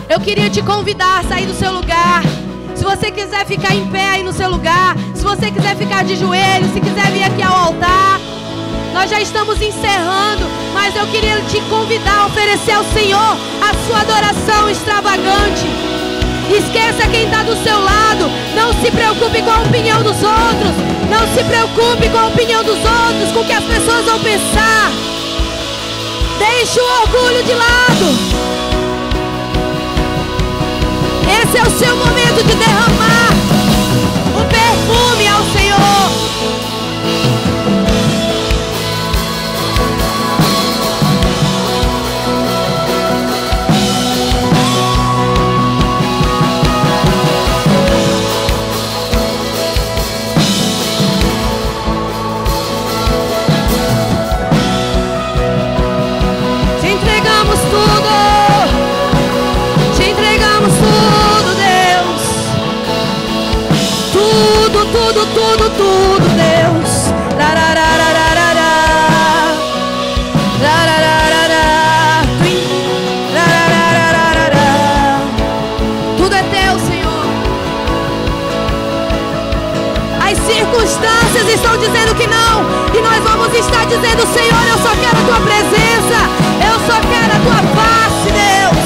Eu queria te convidar a sair do seu lugar. Se você quiser ficar em pé aí no seu lugar, se você quiser ficar de joelhos, se quiser vir aqui ao altar. Nós já estamos encerrando, mas eu queria te convidar a oferecer ao Senhor a sua adoração extravagante. Esqueça quem está do seu lado. Não se preocupe com a opinião dos outros. Não se preocupe com a opinião dos outros, com o que as pessoas vão pensar. Deixe o orgulho de lado. Esse é o seu momento de derramar o perfume ao Senhor. Te entregamos tudo. Te entregamos tudo, Deus. Tudo, tudo, tudo, Deus. Tudo é teu, Senhor. As circunstâncias estão dizendo que não, e nós vamos estar dizendo: Senhor, eu só quero a tua presença, eu só quero a tua face, Deus.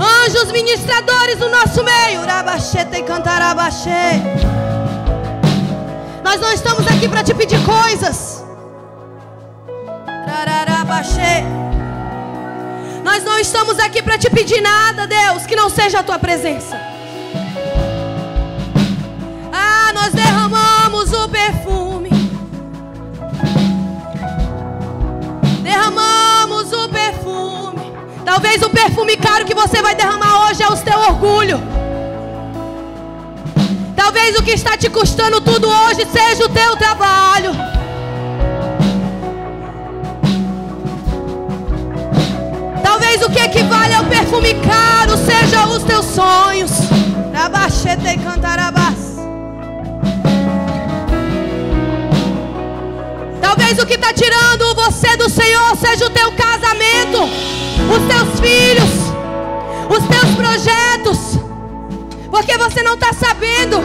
Anjos ministradores no nosso meio. Nós não estamos aqui para te pedir coisas. Nós não estamos aqui para te pedir nada, Deus, que não seja a tua presença. Nós derramamos o perfume. Derramamos o perfume. Talvez o perfume caro que você vai derramar hoje é o teu orgulho. Talvez o que está te custando tudo hoje seja o teu trabalho. Talvez o que equivale ao perfume caro seja os teus sonhos. Talvez o que está tirando você do Senhor seja o teu casamento, os teus filhos, os teus projetos, porque você não está sabendo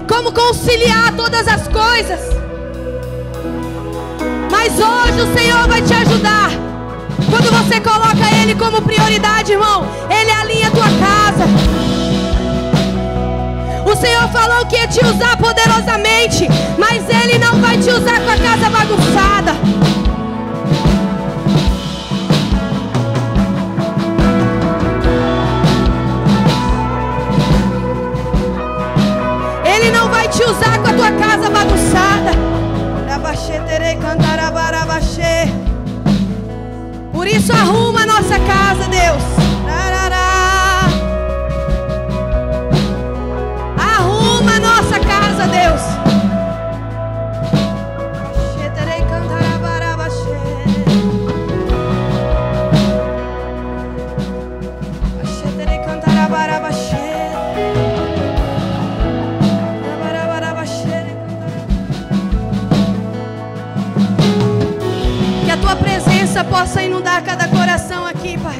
como conciliar todas as coisas. Mas hoje o Senhor vai te ajudar. Quando você coloca Ele como prioridade, irmão, Ele alinha a tua casa. O Senhor falou que ia te usar poderosamente, mas Ele não vai te usar com a casa bagunçada. Ele não vai te usar com a tua casa bagunçada. Por isso arruma a nossa casa, Deus. Arruma a nossa casa, Deus. Que a tua presença possa inundar cada coração aqui, Pai.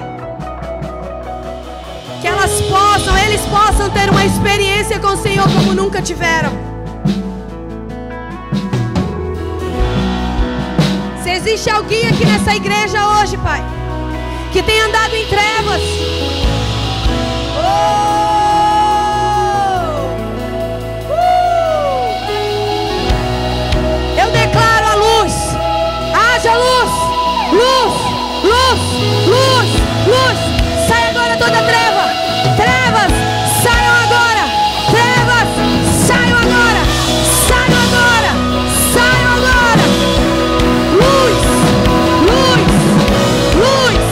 Que eles possam ter uma experiência com o Senhor como nunca tiveram. Se existe alguém aqui nessa igreja hoje, Pai, que tem andado em trevas, eu declaro a luz. Haja luz, luz, luz, luz, luz. Sai agora toda treva. Trevas, saiam agora. Trevas, saiam agora. Saiam agora. Saiam agora. Luz, luz, luz.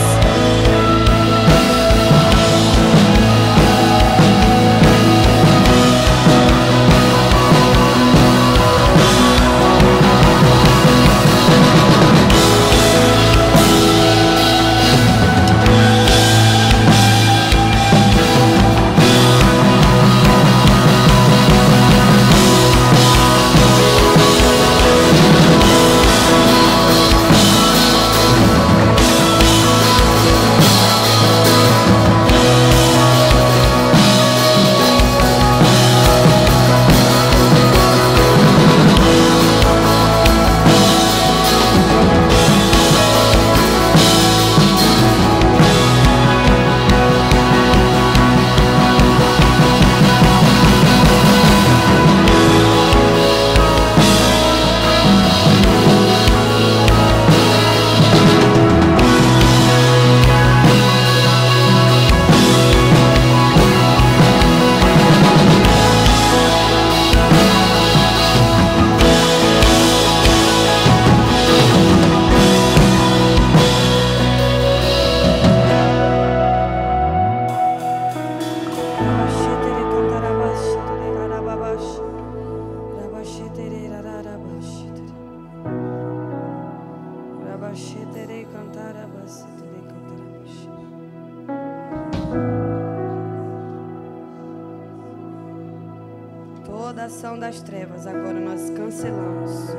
Toda ação das trevas agora nós cancelamos.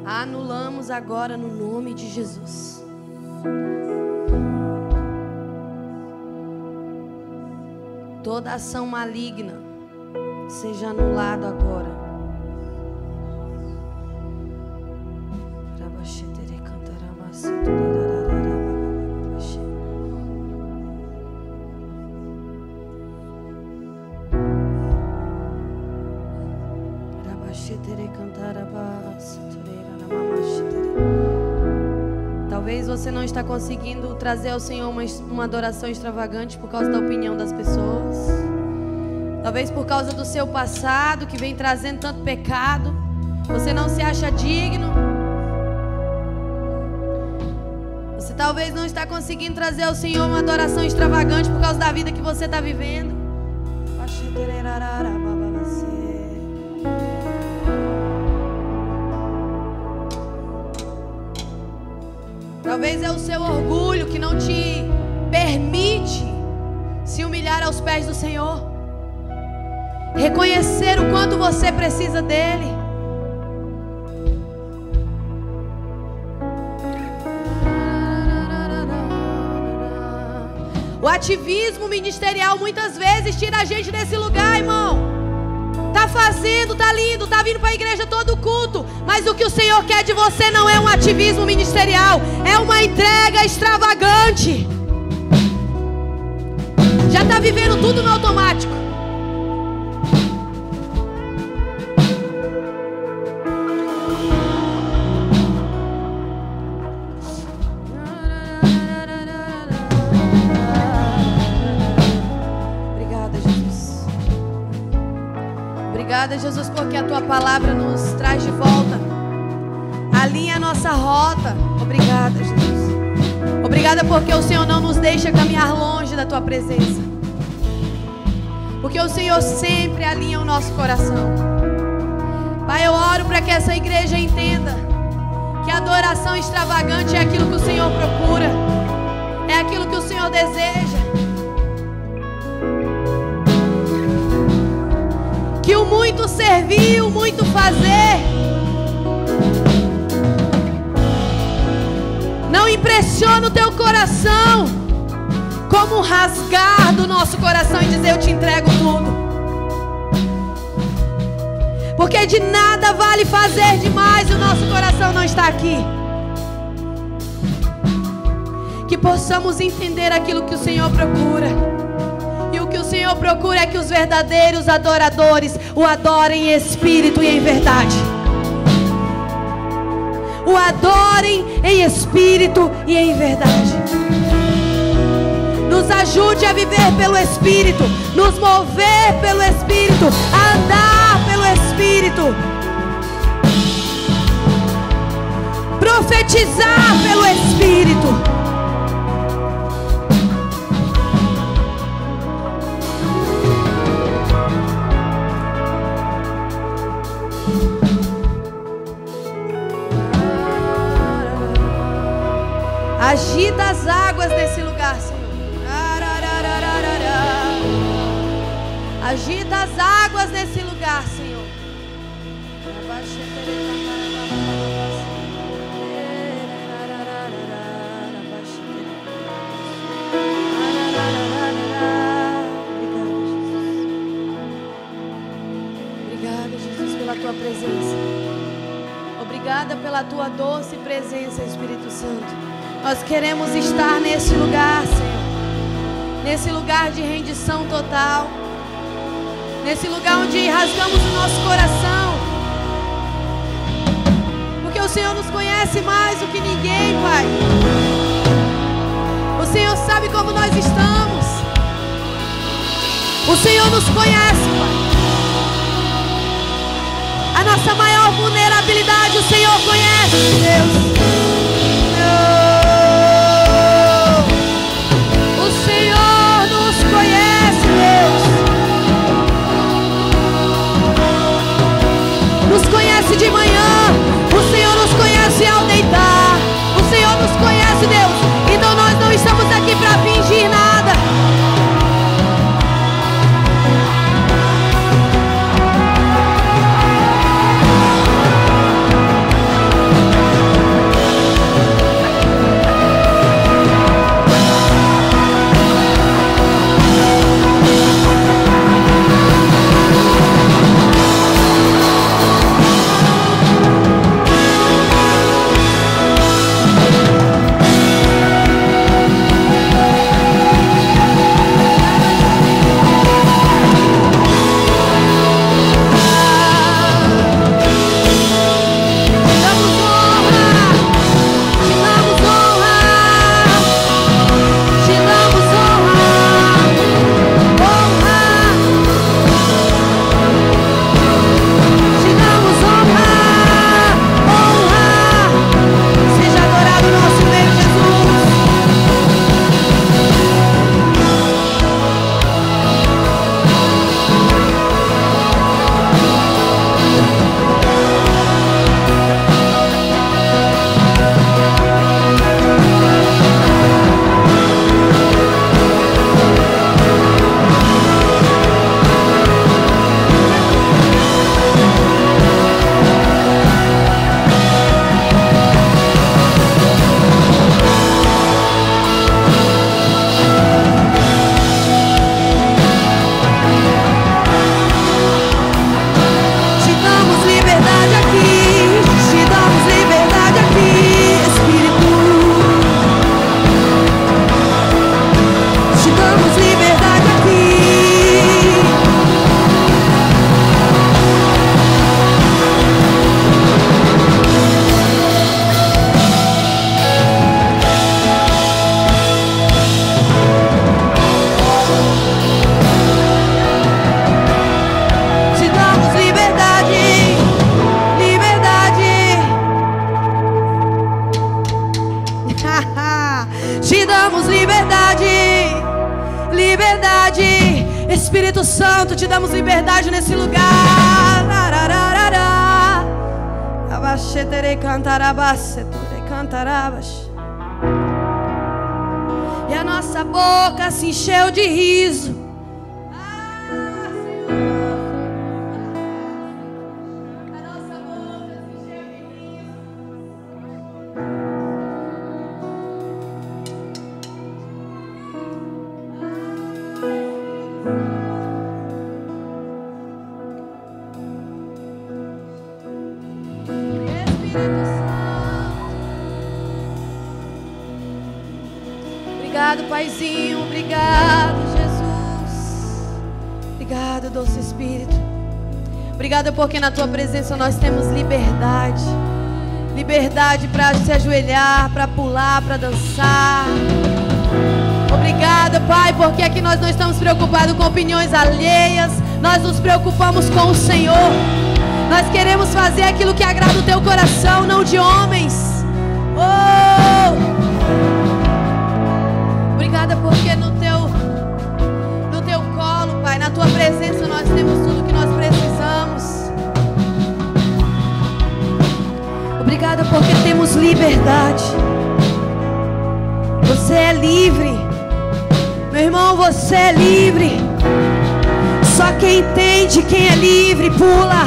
Anulamos agora no nome de Jesus. Toda ação maligna seja anulada agora. Talvez você não está conseguindo trazer ao Senhor uma adoração extravagante por causa da opinião das pessoas. Talvez por causa do seu passado que vem trazendo tanto pecado. Você não se acha digno. Você talvez não está conseguindo trazer ao Senhor uma adoração extravagante por causa da vida que você está vivendo. Talvez é o seu orgulho que não te permite se humilhar aos pés do Senhor. Reconhecer o quanto você precisa dEle. O ativismo ministerial muitas vezes tira a gente desse lugar, irmão. Tá fazendo, tá lindo, tá vindo para a igreja todo culto, mas o que o Senhor quer de você não é um ativismo ministerial, é uma entrega extravagante. Já tá vivendo tudo no automático. Obrigada, Jesus, porque a Tua palavra nos traz de volta. Alinha a nossa rota. Obrigada, Jesus. Obrigada porque o Senhor não nos deixa caminhar longe da Tua presença. Porque o Senhor sempre alinha o nosso coração. Pai, eu oro para que essa igreja entenda que a adoração extravagante é aquilo que o Senhor procura. É aquilo que o Senhor deseja. Que o muito servir, o muito fazer não impressiona o teu coração, como um rasgar do nosso coração e dizer: eu te entrego tudo. Porque de nada vale fazer demais e o nosso coração não está aqui. Que possamos entender aquilo que o Senhor procura. E o que o Senhor procura é que os verdadeiros adoradores o adorem em espírito e em verdade. O adorem em espírito e em verdade. Nos ajude a viver pelo Espírito, nos mover pelo Espírito, a andar pelo Espírito, profetizar pelo Espírito. Agita as águas nesse lugar, Senhor. Agita as águas nesse lugar, Senhor. Obrigada, Jesus, pela Tua presença. Obrigada pela Tua doce presença, Espírito Santo. Nós queremos estar nesse lugar, Senhor. Nesse lugar de rendição total. Nesse lugar onde rasgamos o nosso coração. Porque o Senhor nos conhece mais do que ninguém, Pai. O Senhor sabe como nós estamos. O Senhor nos conhece, Pai. A nossa maior vulnerabilidade o Senhor conhece, Deus. O Senhor nos conhece, Deus. Nos conhece de manhã. O Senhor nos conhece ao deitar. O Senhor nos conhece, Deus. Então nós não estamos aqui para fingir nada. Te damos liberdade, liberdade. Espírito Santo, te damos liberdade nesse lugar. E a nossa boca se encheu de riso. A nossa boca se encheu de riso. Obrigado, Paizinho, obrigado, Jesus. Obrigado, doce Espírito. Obrigado porque na Tua presença nós temos liberdade. Liberdade para se ajoelhar, para pular, para dançar. Obrigada, Pai, porque aqui nós não estamos preocupados com opiniões alheias. Nós nos preocupamos com o Senhor. Nós queremos fazer aquilo que agrada o Teu coração, não de homens. Oh! Obrigada porque no teu colo, Pai, na Tua presença nós temos tudo que nós precisamos. Obrigada porque temos liberdade. Você é livre. Meu irmão, você é livre. Só quem entende quem é livre pula.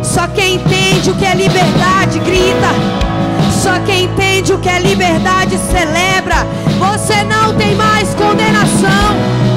Só quem entende o que é liberdade grita. Só quem entende o que é liberdade celebra. Você não tem mais condenação.